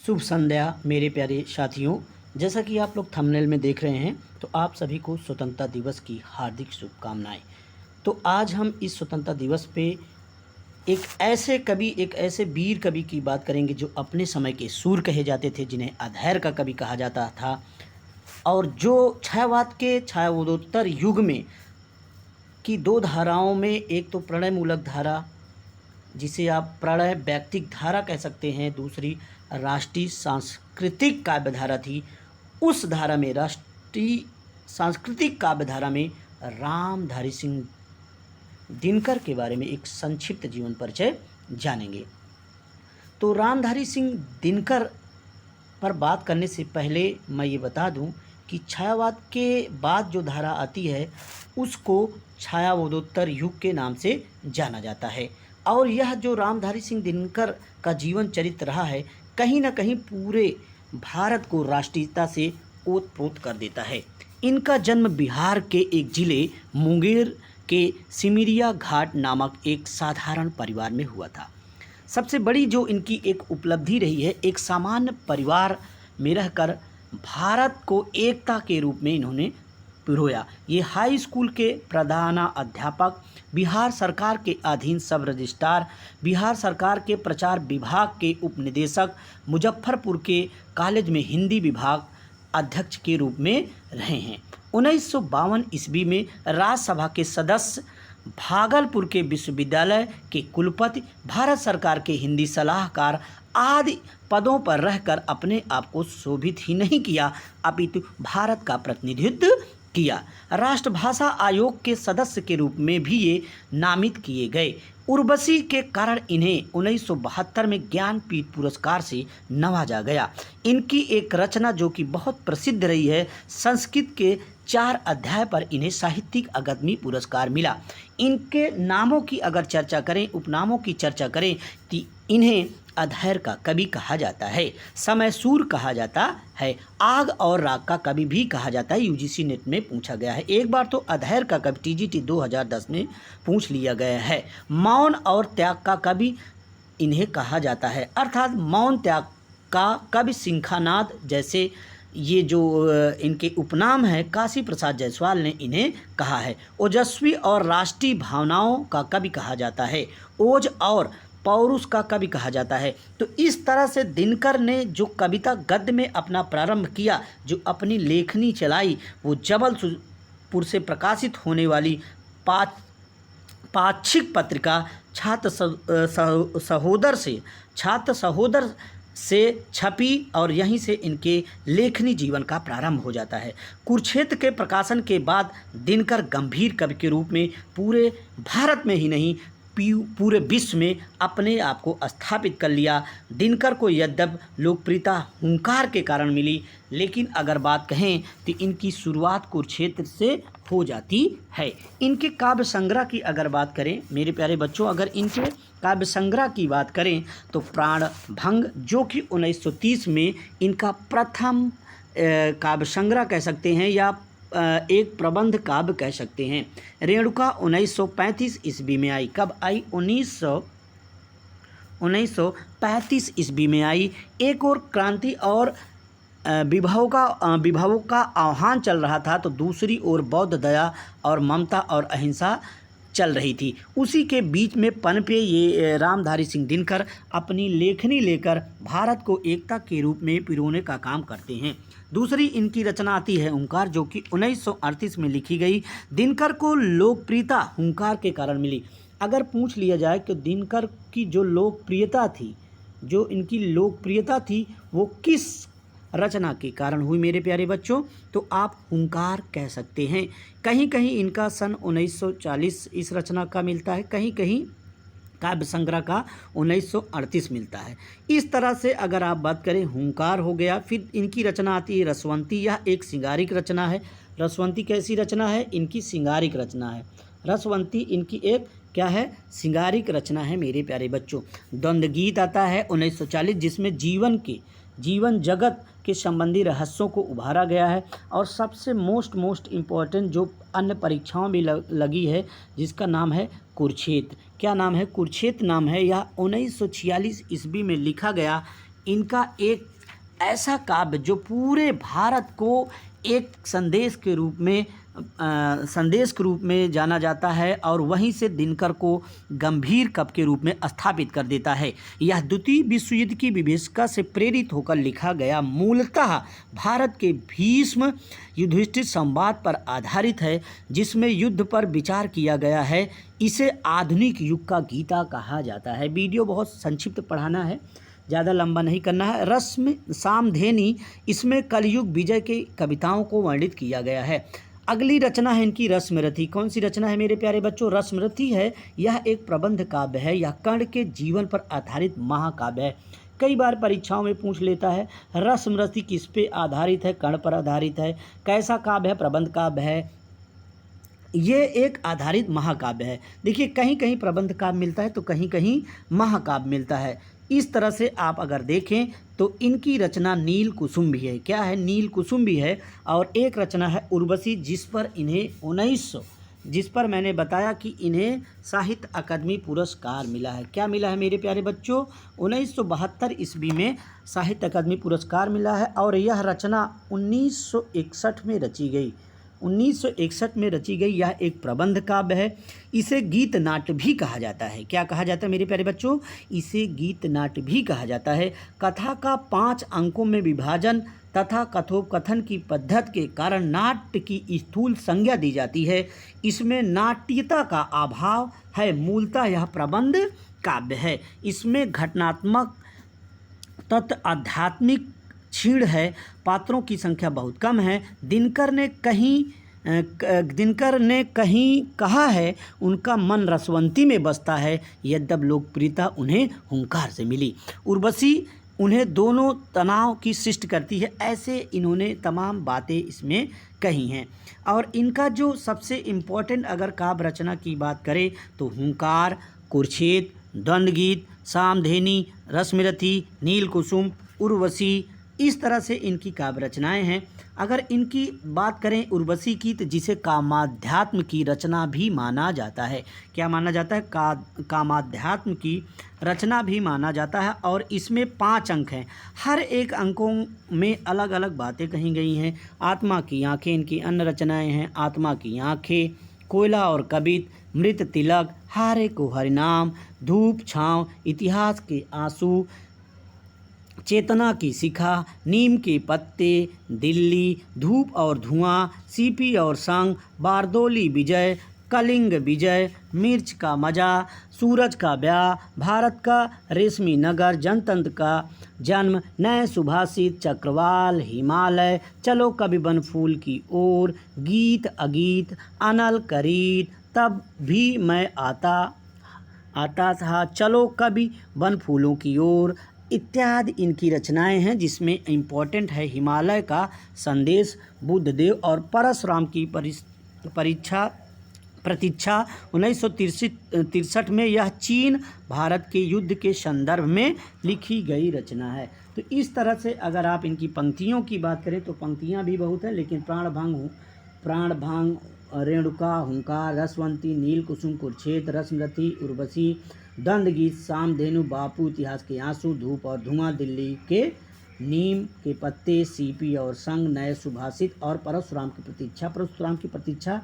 शुभ संध्या मेरे प्यारे साथियों। जैसा कि आप लोग थंबनेल में देख रहे हैं तो आप सभी को स्वतंत्रता दिवस की हार्दिक शुभकामनाएं। तो आज हम इस स्वतंत्रता दिवस पे एक ऐसे वीर कवि की बात करेंगे जो अपने समय के सूर कहे जाते थे, जिन्हें अधैर्य का कवि कहा जाता था, और जो छायावाद के छायावोत्तर युग में की दो धाराओं में, एक तो प्रणय मूलक धारा जिसे आप प्रणय व्यक्तिक धारा कह सकते हैं, दूसरी राष्ट्रीय सांस्कृतिक काव्य धारा थी। उस धारा में, राष्ट्रीय सांस्कृतिक काव्य धारा में, रामधारी सिंह दिनकर के बारे में एक संक्षिप्त जीवन परिचय जानेंगे। तो रामधारी सिंह दिनकर पर बात करने से पहले मैं ये बता दूं कि छायावाद के बाद जो धारा आती है उसको छायावादोत्तर युग के नाम से जाना जाता है। और यह जो रामधारी सिंह दिनकर का जीवन चरित्र रहा है, कहीं ना कहीं पूरे भारत को राष्ट्रीयता से ओतप्रोत कर देता है। इनका जन्म बिहार के एक जिले मुंगेर के सिमरिया घाट नामक एक साधारण परिवार में हुआ था। सबसे बड़ी जो इनकी एक उपलब्धि रही है, एक सामान्य परिवार में रहकर भारत को एकता के रूप में इन्होंने पिरोया। ये हाई स्कूल के प्रधानाध्यापक, बिहार सरकार के अधीन सब रजिस्ट्रार, बिहार सरकार के प्रचार विभाग के उपनिदेशक, मुजफ्फरपुर के कॉलेज में हिंदी विभाग अध्यक्ष के रूप में रहे हैं। 1952 ईस्वी में राज्यसभा के सदस्य, भागलपुर के विश्वविद्यालय के कुलपति, भारत सरकार के हिंदी सलाहकार आदि पदों पर रहकर अपने आप को शोभित ही नहीं किया अपितु भारत का प्रतिनिधित्व किया। राष्ट्रभाषा आयोग के सदस्य के रूप में भी ये नामित किए गए। उर्वशी के कारण इन्हें 1972 में ज्ञानपीठ पुरस्कार से नवाजा गया। इनकी एक रचना जो कि बहुत प्रसिद्ध रही है, संस्कृत के 4 अध्याय पर इन्हें साहित्यिक अकादमी पुरस्कार मिला। इनके नामों की अगर चर्चा करें, उपनामों की चर्चा करें, तो इन्हें अधैर्य का कवि कहा जाता है, समय सूर कहा जाता है, आग और राग का कवि भी कहा जाता है। यूजीसी नेट में पूछा गया है। एक बार तो अधैर्य का कवि टीजीटी 2010 में पूछ लिया गया है। मौन और त्याग का कवि इन्हें कहा जाता है, अर्थात मौन त्याग का कवि सिंखानाद जैसे ये जो इनके उपनाम है, काशी प्रसाद जायसवाल ने इन्हें कहा है। ओजस्वी और राष्ट्रीय भावनाओं का कवि कहा जाता है, ओज और पौरुष का कवि कहा जाता है। तो इस तरह से दिनकर ने जो कविता गद्य में अपना प्रारंभ किया, जो अपनी लेखनी चलाई, वो जबलपुर से प्रकाशित होने वाली पाक्षिक पत्रिका छात्र सहोदर से छपी और यहीं से इनके लेखनी जीवन का प्रारंभ हो जाता है। कुरुक्षेत्र के प्रकाशन के बाद दिनकर गंभीर कवि के रूप में पूरे भारत में ही नहीं, पूरे विश्व में अपने आप को स्थापित कर लिया। दिनकर को यद्यपि लोकप्रियता हुंकार के कारण मिली, लेकिन अगर बात कहें तो इनकी शुरुआत कुरुक्षेत्र से हो जाती है। इनके काव्य संग्रह की अगर बात करें मेरे प्यारे बच्चों, अगर इनके काव्य संग्रह की बात करें तो प्राणभंग, जो कि 1930 में इनका प्रथम काव्य संग्रह कह सकते हैं या एक प्रबंध काव्य कह सकते हैं। रेणुका 1935 ईस्वी में आई। कब आई? 1935 ईस्वी में आई। एक और क्रांति और विभवों का आह्वान चल रहा था, तो दूसरी ओर बौद्ध दया और ममता और अहिंसा चल रही थी। उसी के बीच में पनपे ये रामधारी सिंह दिनकर अपनी लेखनी लेकर भारत को एकता के रूप में पिरोने का काम करते हैं। दूसरी इनकी रचना आती है हुंकार, जो कि 1938 में लिखी गई। दिनकर को लोकप्रियता हुंकार के कारण मिली। अगर पूछ लिया जाए कि दिनकर की जो इनकी लोकप्रियता थी वो किस रचना के कारण हुई मेरे प्यारे बच्चों, तो आप हुंकार कह सकते हैं। कहीं कहीं इनका सन 1940 इस रचना का मिलता है, कहीं कहीं काव्य संग्रह का 1938 मिलता है। इस तरह से अगर आप बात करें, हुंकार हो गया। फिर इनकी रचना आती है रसवंती। यह एक सिंगारिक रचना है। रसवंती कैसी रचना है? इनकी सिंगारिक रचना है। रसवंती इनकी एक क्या है? सिंगारिक रचना है मेरे प्यारे बच्चों। द्वंद्व गीत आता है 1940, जिसमें जीवन जगत के संबंधी रहस्यों को उभारा गया है। और सबसे मोस्ट इम्पॉर्टेंट जो अन्य परीक्षाओं में लगी है, जिसका नाम है कुरुक्षेत्र। क्या नाम है? कुरुक्षेत्र नाम है। यह 1946 ईस्वी में लिखा गया इनका एक ऐसा काव्य जो पूरे भारत को एक संदेश के रूप में जाना जाता है और वहीं से दिनकर को गंभीर कवि के रूप में स्थापित कर देता है। यह द्वितीय विश्व युद्ध की विभीषिका से प्रेरित होकर लिखा गया मूलतः भारत के भीष्म युधिष्ठिर संवाद पर आधारित है, जिसमें युद्ध पर विचार किया गया है। इसे आधुनिक युग का गीता कहा जाता है। वीडियो बहुत संक्षिप्त पढ़ाना है, ज़्यादा लंबा नहीं करना है। रस्म सामधेनी, इसमें कलयुग विजय की कविताओं को वर्णित किया गया है। अगली रचना है इनकी रस्मरथी। कौन सी रचना है मेरे प्यारे बच्चों? रस्मरथी है। यह एक प्रबंध काव्य है। यह कर्ण के जीवन पर आधारित महाकाव्य है। कई बार परीक्षाओं में पूछ लेता है रस्मरथी किस पे आधारित है? कर्ण पर आधारित है। कैसा काव्य है? प्रबंध काव्य है। ये एक आधारित महाकाव्य है। देखिए, कहीं कहीं प्रबंध काव्य मिलता है तो कहीं कहीं महाकाव्य मिलता है। इस तरह से आप अगर देखें तो इनकी रचना नील कुसुम भी है। क्या है? नील कुसुम भी है। और एक रचना है उर्वशी, जिस पर मैंने बताया कि इन्हें साहित्य अकादमी पुरस्कार मिला है। क्या मिला है मेरे प्यारे बच्चों? 1972 ईस्वी में साहित्य अकादमी पुरस्कार मिला है। और यह रचना 1961 में रची गई। 1961 में रची गई यह एक प्रबंध काव्य है। इसे गीत नाट्य भी कहा जाता है। क्या कहा जाता है मेरे प्यारे बच्चों? इसे गीत नाट्य भी कहा जाता है। कथा का 5 अंकों में विभाजन तथा कथोपकथन की पद्धति के कारण नाट्य की स्थूल संज्ञा दी जाती है। इसमें नाट्यता का अभाव है। मूलतः यह प्रबंध काव्य है। इसमें घटनात्मक तत्व आध्यात्मिक क्षीण है। पात्रों की संख्या बहुत कम है। दिनकर ने कहीं कहा है उनका मन रसवंती में बसता है, यद्यपि लोकप्रियता उन्हें हुंकार से मिली। उर्वशी उन्हें दोनों तनाव की सृष्टि करती है। ऐसे इन्होंने तमाम बातें इसमें कही हैं। और इनका जो सबसे इम्पोर्टेंट अगर काव्य रचना की बात करें तो हुंकार, कुरुक्षेत्र, द्वंद्वगीत, सामधेनी, रश्मिरथी, नील कुसुम, उर्वशी, इस तरह से इनकी काव्य रचनाएं हैं। अगर इनकी बात करें उर्वशी की, तो जिसे कामाध्यात्म की रचना भी माना जाता है। क्या माना जाता है? कामाध्यात्म की रचना भी माना जाता है। और इसमें 5 अंक हैं। हर एक अंकों में अलग अलग बातें कही गई हैं। आत्मा की आंखें इनकी अन्य रचनाएं हैं। आत्मा की आंखें, कोयला और कबित, मृत तिलक, हारे को हरिनाम, धूप छाँव, इतिहास के आंसू, चेतना की शिखा, नीम के पत्ते, दिल्ली, धूप और धुआं, सीपी और संग, बारदोली विजय, कलिंग विजय, मिर्च का मजा, सूरज का ब्याह, भारत का रेशमी नगर, जनतंत्र का जन्म, नए सुभाषित, चक्रवाल, हिमालय, चलो कभी बन फूल की ओर, गीत अगीत, अनल करीत, तब भी मैं आता था, चलो कभी बन फूलों की ओर, इत्यादि इनकी रचनाएं हैं। जिसमें इम्पोर्टेंट है हिमालय का संदेश, बुद्धदेव और परशुराम की प्रतीक्षा 1963 में। यह चीन भारत के युद्ध के संदर्भ में लिखी गई रचना है। तो इस तरह से अगर आप इनकी पंक्तियों की बात करें तो पंक्तियां भी बहुत हैं, लेकिन प्राणभंग, रेणुका, हुंकार, रसवंती, नील कुसुम, कुरुक्षेत्र, रश्मिरथी, उर्वशी, द्वंद्वगीत, सामधेनु, बापू, इतिहास के आंसू, धूप और धुआं, दिल्ली के नीम के पत्ते, सीपी और संग, नए सुभाषित और परशुराम की प्रतीक्षा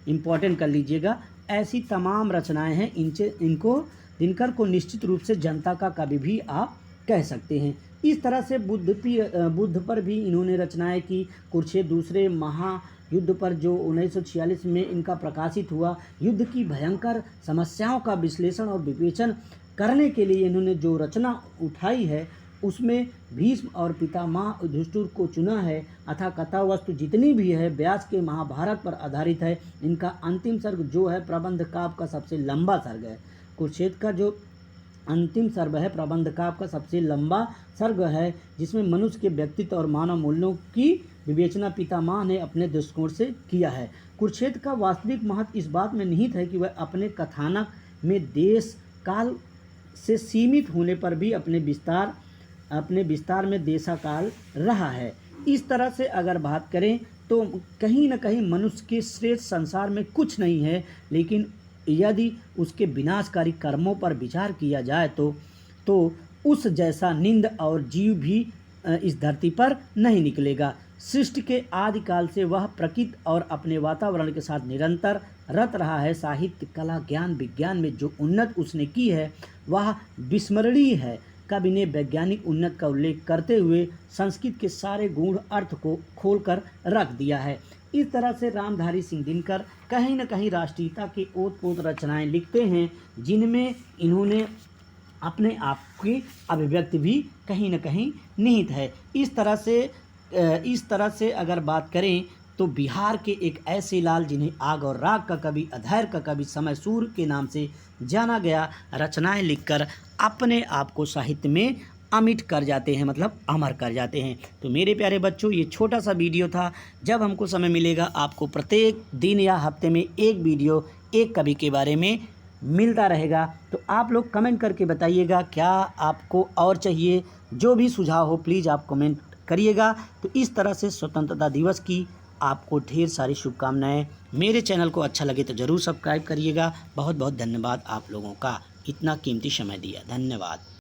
इम्पोर्टेंट कर लीजिएगा। ऐसी तमाम रचनाएं हैं। इनको दिनकर को निश्चित रूप से जनता का कवि भी आप कह सकते हैं। इस तरह से बुद्ध पर भी इन्होंने रचनाएं की। कुरुक्षेत्र दूसरे महायुद्ध पर जो 1946 में इनका प्रकाशित हुआ, युद्ध की भयंकर समस्याओं का विश्लेषण और विवेचन करने के लिए इन्होंने जो रचना उठाई है उसमें भीष्म और पितामह युधिष्ठिर को चुना है। अतः कथा वस्तु जितनी भी है व्यास के महाभारत पर आधारित है। इनका अंतिम सर्ग जो है प्रबंध काव्य का सबसे लंबा सर्ग है। कुरुक्षेत्र का जो अंतिम सर्ग है प्रबंध काव्य का सबसे लंबा सर्ग है, जिसमें मनुष्य के व्यक्तित्व और मानव मूल्यों की विवेचना पितामह ने अपने दृष्टिकोण से किया है। कुरुक्षेत्र का वास्तविक महत्व इस बात में निहित है कि वह अपने कथानक में देश काल से सीमित होने पर भी अपने विस्तार में देशाकाल रहा है। इस तरह से अगर बात करें तो कहीं न कहीं मनुष्य के श्रेष्ठ संसार में कुछ नहीं है, लेकिन यदि उसके विनाशकारी कर्मों पर विचार किया जाए तो उस जैसा निंद और जीव भी इस धरती पर नहीं निकलेगा। सृष्टि के आदिकाल से वह प्रकृति और अपने वातावरण के साथ निरंतर रत रहा है। साहित्य, कला, ज्ञान, विज्ञान में जो उन्नत उसने की है वह विस्मरणीय है। कवि ने वैज्ञानिक उन्नत का उल्लेख करते हुए संस्कृत के सारे गूढ़ अर्थ को खोलकर रख दिया है। इस तरह से रामधारी सिंह दिनकर कहीं न कहीं राष्ट्रीयता के ओत-पोत रचनाएं लिखते हैं, जिनमें इन्होंने अपने आप की अभिव्यक्ति भी कहीं न कहीं निहित है। इस तरह से अगर बात करें तो बिहार के एक ऐसे लाल जिन्हें आग और राग का कवि, अधैर्य का कवि, समय सूर्य के नाम से जाना गया, रचनाएं लिखकर अपने आप को साहित्य में अमिट कर जाते हैं, मतलब अमर कर जाते हैं। तो मेरे प्यारे बच्चों, ये छोटा सा वीडियो था। जब हमको समय मिलेगा आपको प्रत्येक दिन या हफ्ते में एक वीडियो एक कवि के बारे में मिलता रहेगा। तो आप लोग कमेंट करके बताइएगा क्या आपको और चाहिए। जो भी सुझाव हो प्लीज़ आप कमेंट करिएगा। तो इस तरह से स्वतंत्रता दिवस की आपको ढेर सारी शुभकामनाएं। मेरे चैनल को अच्छा लगे तो ज़रूर सब्सक्राइब करिएगा। बहुत बहुत धन्यवाद आप लोगों का, इतना कीमती समय दिया, धन्यवाद।